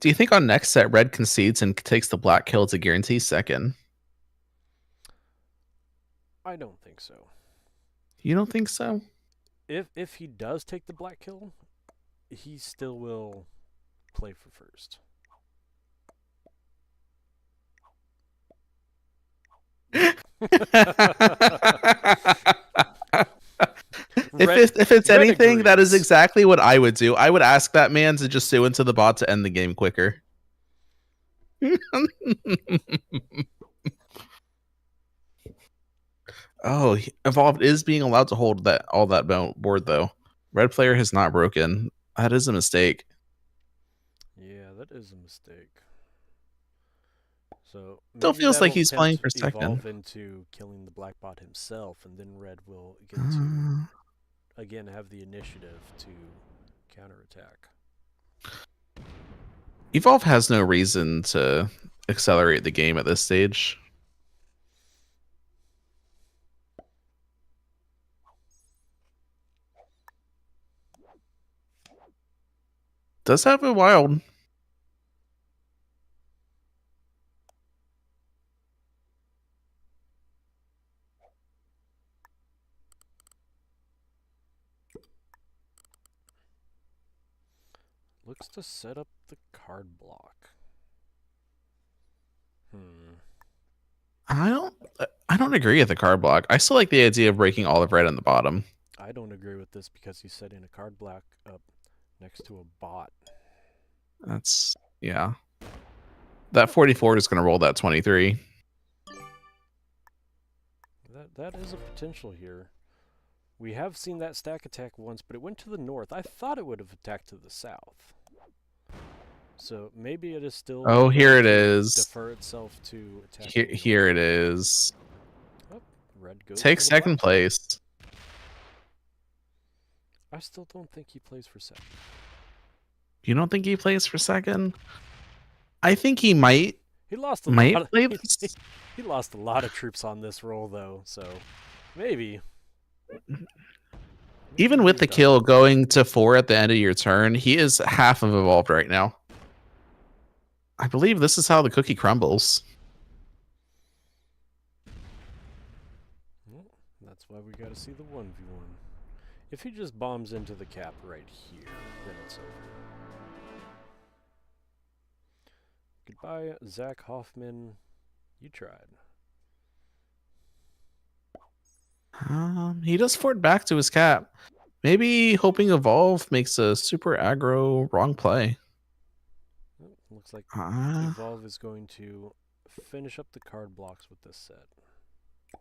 S3: Do you think on next set, red concedes and takes the black kill to guarantee second?
S2: I don't think so.
S3: You don't think so?
S2: If he does take the black kill, he still will play for first.
S3: If it's
S2: Red
S3: anything, that is
S2: agrees.
S3: exactly what I would do. I would ask that man to just sue into the bot to end the game quicker. Oh, Evolved is being allowed to hold that all that board though. Red player has not broken. That is a mistake.
S2: Yeah, that is a mistake. So
S3: Still
S2: maybe
S3: feels like
S2: that'll
S3: he's playing
S2: tempt
S3: for second.
S2: Evolve into killing the black bot himself, and then Red will get to
S3: Uh,
S2: again have the initiative to counterattack.
S3: Evolve has no reason to accelerate the game at this stage. Does have a wild.
S2: Looks to set up the card block. Hmm.
S3: I don't agree with the card block. I still like the idea of breaking all of red on the bottom.
S2: I don't agree with this because he's setting a card block up next to a bot.
S3: That's yeah. That 44 is going to roll that 23.
S2: That is a potential here. We have seen that stack attack once, but it went to the north. I thought it would have attacked to the south. So maybe it is still
S3: Oh,
S2: going
S3: here it
S2: to
S3: is.
S2: defer itself to
S3: Here,
S2: attacking.
S3: here it is.
S2: Oh, red goes
S3: Take
S2: for the
S3: second
S2: black.
S3: place.
S2: I still don't think he plays for second.
S3: You don't think he plays for second? I think he might
S2: He lost a
S3: might
S2: lot.
S3: play this.
S2: He lost a lot of troops on this roll, though. So maybe.
S3: Even with the kill going to 4 at the end of your turn, he is half of evolved right now. I believe this is how the cookie crumbles.
S2: Well, that's why we got to see the 1v1. If he just bombs into the cap right here, then it's over. Goodbye, Zach Hoffman. You tried.
S3: He does fort back to his cap. Maybe hoping evolve makes a super aggro wrong play.
S2: Oh, looks like
S3: Uh,
S2: Evolve is going to finish up the card blocks with this set.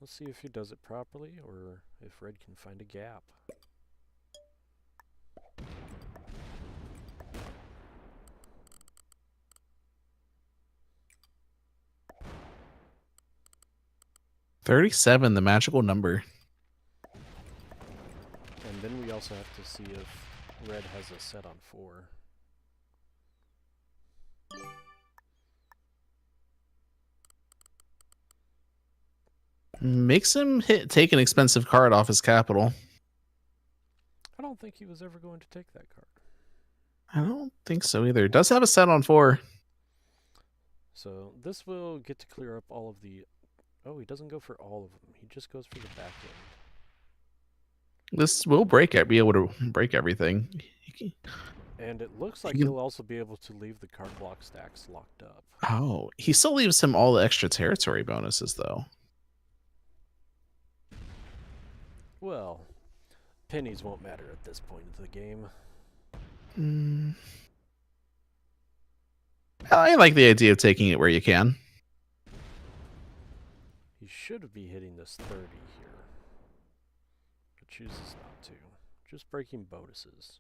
S2: Let's see if he does it properly or if Red can find a gap.
S3: $37, the magical number.
S2: And then we also have to see if Red has a set on 4.
S3: Makes him take an expensive card off his capital.
S2: I don't think he was ever going to take that card.
S3: I don't think so either. Does have a set on 4.
S2: So this will get to clear up all of the... Oh, he doesn't go for all of them. He just goes for the back end.
S3: This will be able to break everything.
S2: And it looks
S3: He
S2: like
S3: can-
S2: he'll also be able to leave the card block stacks locked up.
S3: Oh, he still leaves him all the extra territory bonuses, though.
S2: Well, pennies won't matter at this point of the game.
S3: I like the idea of taking it where you can.
S2: He should be hitting this 30 here, but chooses not to. Just breaking bonuses.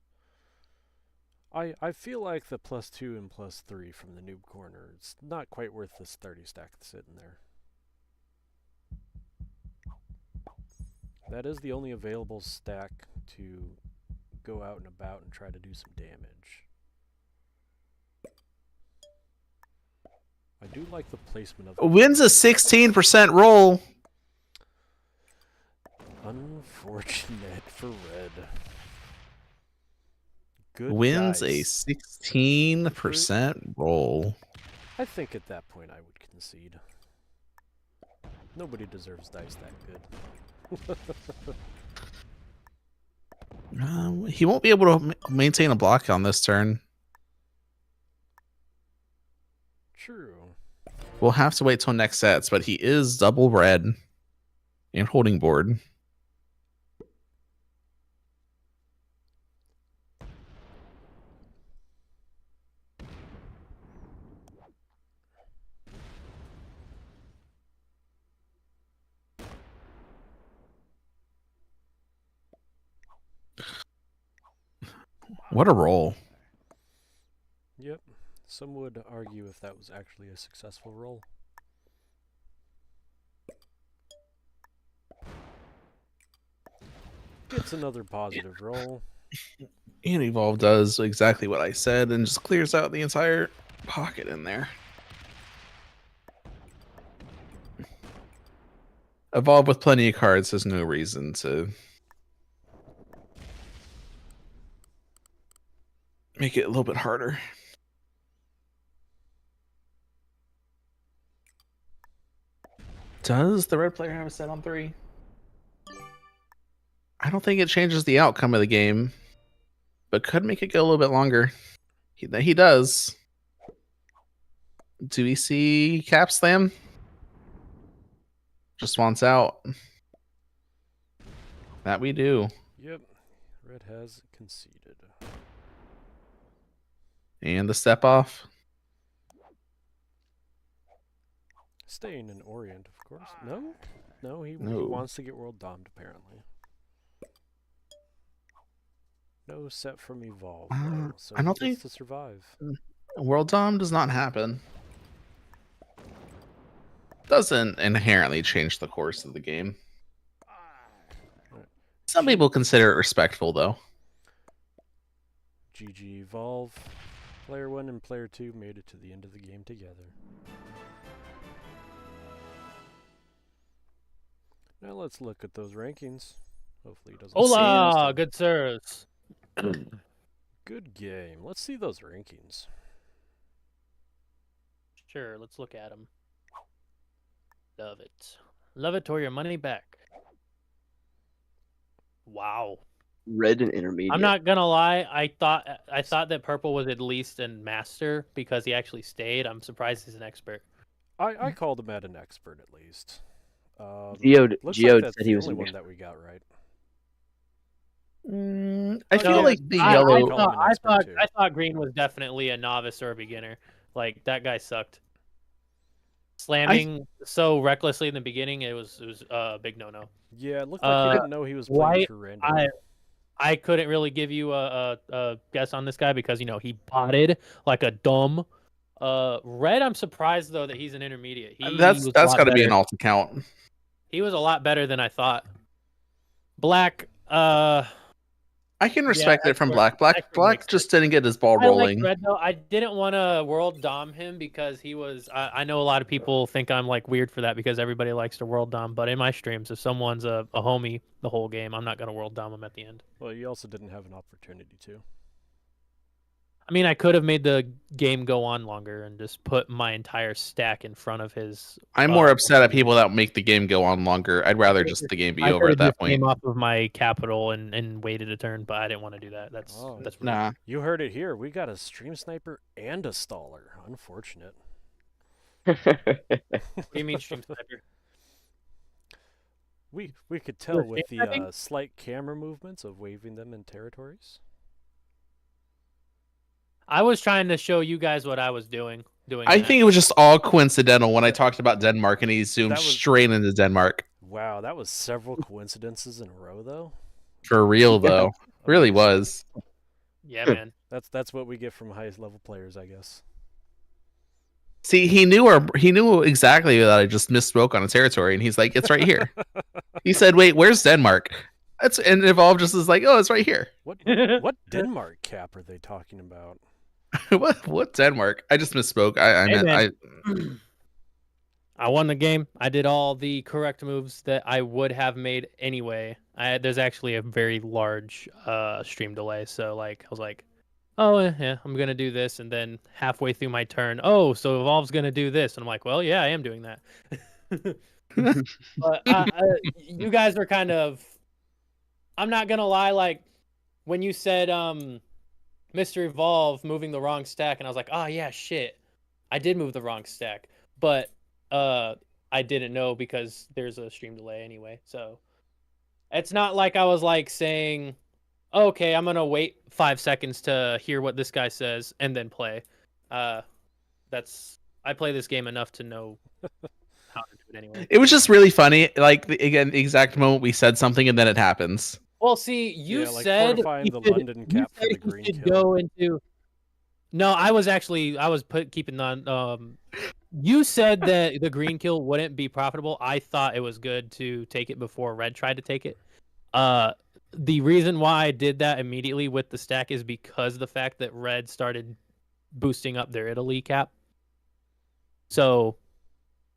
S2: I feel like the +2 and +3 from the noob corner, it's not quite worth this 30 stack sitting there. That is the only available stack to go out and about and try to do some damage. I do like the placement of the
S3: Wins a 16% roll.
S2: Unfortunate for red. Good
S3: Wins a
S2: dice.
S3: 16% roll.
S2: I think at that point I would concede. Nobody deserves dice that good.
S3: He won't be able to maintain a block on this turn.
S2: True.
S3: We'll have to wait till next sets, but he is double red and holding board. What a roll.
S2: Yep. Some would argue if that was actually a successful roll. Gets another positive roll.
S3: And Evolve does exactly what I said and just clears out the entire pocket in there. Evolve with plenty of cards has no reason to make it a little bit harder. Does the red player have a set on 3? I don't think it changes the outcome of the game, but could make it go a little bit longer. He does. Do we see Cap Slam? Just wants out. That we do.
S2: Yep. Red has conceded.
S3: And the step off.
S2: Staying in Orient, of course. No? No, he
S3: No.
S2: wants to get world domed, apparently. No set from Evolve, though, so
S3: I don't
S2: he gets
S3: think-
S2: to survive.
S3: World Dom does not happen. Doesn't inherently change the course of the game. Some people consider it respectful, though.
S2: GG Evolve. Player 1 and Player 2 made it to the end of the game together. Now let's look at those rankings. Hopefully it doesn't...
S1: Hola, good sirs.
S2: Good game. Let's see those rankings.
S1: Sure, let's look at them. Love it. Love it or your money back. Wow.
S4: Red and intermediate.
S1: I'm not gonna lie, I thought that purple was at least in master because he actually stayed. I'm surprised he's an expert.
S2: I called him at an expert at least.
S4: Geode
S2: Looks
S4: Geode
S2: like that's
S4: said
S2: the
S4: he was
S2: only
S4: an
S2: one
S4: expert.
S2: that we got right.
S3: I feel
S1: No,
S3: like the
S1: I,
S3: yellow.
S1: I,
S2: call him
S1: thought,
S2: an
S1: I,
S2: expert
S1: thought,
S2: too.
S1: I thought green was definitely a novice or a beginner. Like that guy sucked. Slamming so recklessly in the beginning, it was a big no.
S2: Yeah, it looked like he didn't know he was playing
S1: white,
S2: for random.
S1: I couldn't really give you a guess on this guy because he potted like a dumb. Red, I'm surprised though that he's an intermediate.
S3: That's got to be an alt account.
S1: He was a lot better than I thought. Black,
S3: I can respect it from
S1: expert-
S3: Black.
S1: expert
S3: Black
S1: mixed
S3: just didn't get his ball
S1: I
S3: rolling.
S1: like Red though. I didn't want to world dom him because he was. I know a lot of people think I'm like weird for that because everybody likes to world dom. But in my streams, if someone's a homie the whole game, I'm not gonna world dom him at the end.
S2: Well, you also didn't have an opportunity to.
S1: I mean, I could have made the game go on longer and just put my entire stack in front of his.
S3: I'm more upset at people that make the game go on longer. I'd rather just the game be
S1: I
S3: over
S1: could
S3: at
S1: have
S3: that
S1: just
S3: point.
S1: came off of my capital and waited a turn, but I didn't want to do that. That's rude.
S3: Nah.
S2: You heard it here. We got a stream sniper and a staller. Unfortunate.
S1: What do you mean stream sniper?
S2: We could tell with
S1: stream
S2: the
S1: sniping?
S2: slight camera movements of waving them in territories.
S1: I was trying to show you guys what I was doing.
S3: I think it was just all coincidental when I talked about Denmark and he zoomed
S2: That was-
S3: straight into Denmark.
S2: Wow, that was several coincidences in a row, though.
S3: For real, though. Really was.
S1: Yeah, man.
S2: That's what we get from highest level players, I guess.
S3: See, he knew exactly that I just misspoke on a territory, and he's like, "It's right here." He said, "Wait, where's Denmark?" And Evolve just is like, "Oh, it's right here."
S2: What Denmark cap are they talking about?
S3: What Denmark? I just misspoke.
S1: I won the game. I did all the correct moves that I would have made anyway. There's actually a very large stream delay, so like I was like, oh yeah, I'm gonna do this, and then halfway through my turn, oh, so Evolve's gonna do this, and I'm like, well, yeah, I am doing that. But you guys were kind of. I'm not gonna lie, like when you said Mr. Evolve moving the wrong stack, and I was like, oh yeah, shit, I did move the wrong stack, but I didn't know because there's a stream delay anyway. So it's not like I was like saying, okay, I'm gonna wait 5 seconds to hear what this guy says and then play. I play this game enough to know how to do it anyway.
S3: It was just really funny. Like again, the exact moment we said something and then it happens.
S1: Well, see, you
S2: like
S1: said
S2: fortifying the London cap for the green kill.
S1: Go into. No, I was keeping on. You said that the green kill wouldn't be profitable. I thought it was good to take it before Red tried to take it. The reason why I did that immediately with the stack is because of the fact that Red started boosting up their Italy cap. So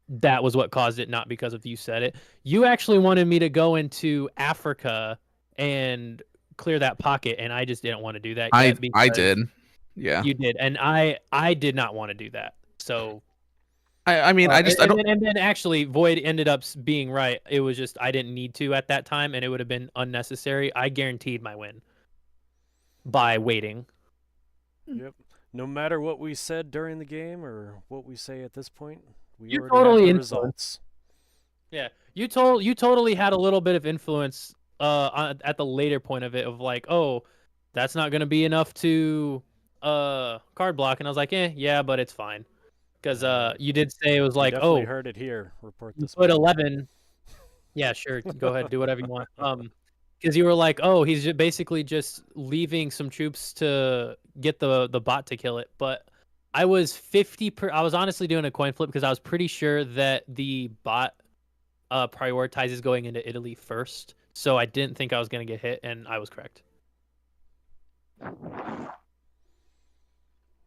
S1: that was what caused it, not because of you said it. You actually wanted me to go into Africa and clear that pocket, and I just didn't want to do that.
S3: I did. Yeah.
S1: You did, and I did not want to do that. So
S3: I mean, I don't.
S1: And then actually, Void ended up being right. It was just I didn't need to at that time, and it would have been unnecessary. I guaranteed my win by waiting.
S2: Yep. No matter what we said during the game or what we say at this point, we
S1: You
S2: already
S1: totally
S2: have the results.
S1: Yeah, you totally had a little bit of influence at the later point of it of like, oh, that's not gonna be enough to card block, and I was like, yeah, but it's fine. Because you did say it was like,
S2: definitely heard it here. Report this.
S1: Put 11. Yeah, sure. Go ahead, do whatever you want. Because you were like, oh, he's basically just leaving some troops to get the bot to kill it. But I was I was honestly doing a coin flip because I was pretty sure that the bot prioritizes going into Italy first. So I didn't think I was gonna get hit, and I was correct.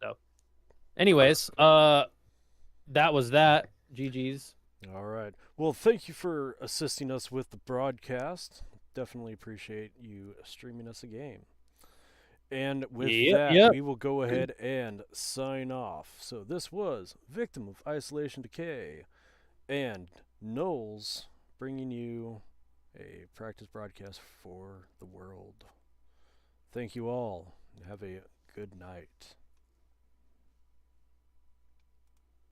S1: So, anyways, that was that. GG's.
S2: All right. Well, thank you for assisting us with the broadcast. Definitely appreciate you streaming us a game. And with that, we will go ahead and sign off. So this was Victim of Isolation Decay and Knowles bringing you a practice broadcast for the world. Thank you all, and have a good night.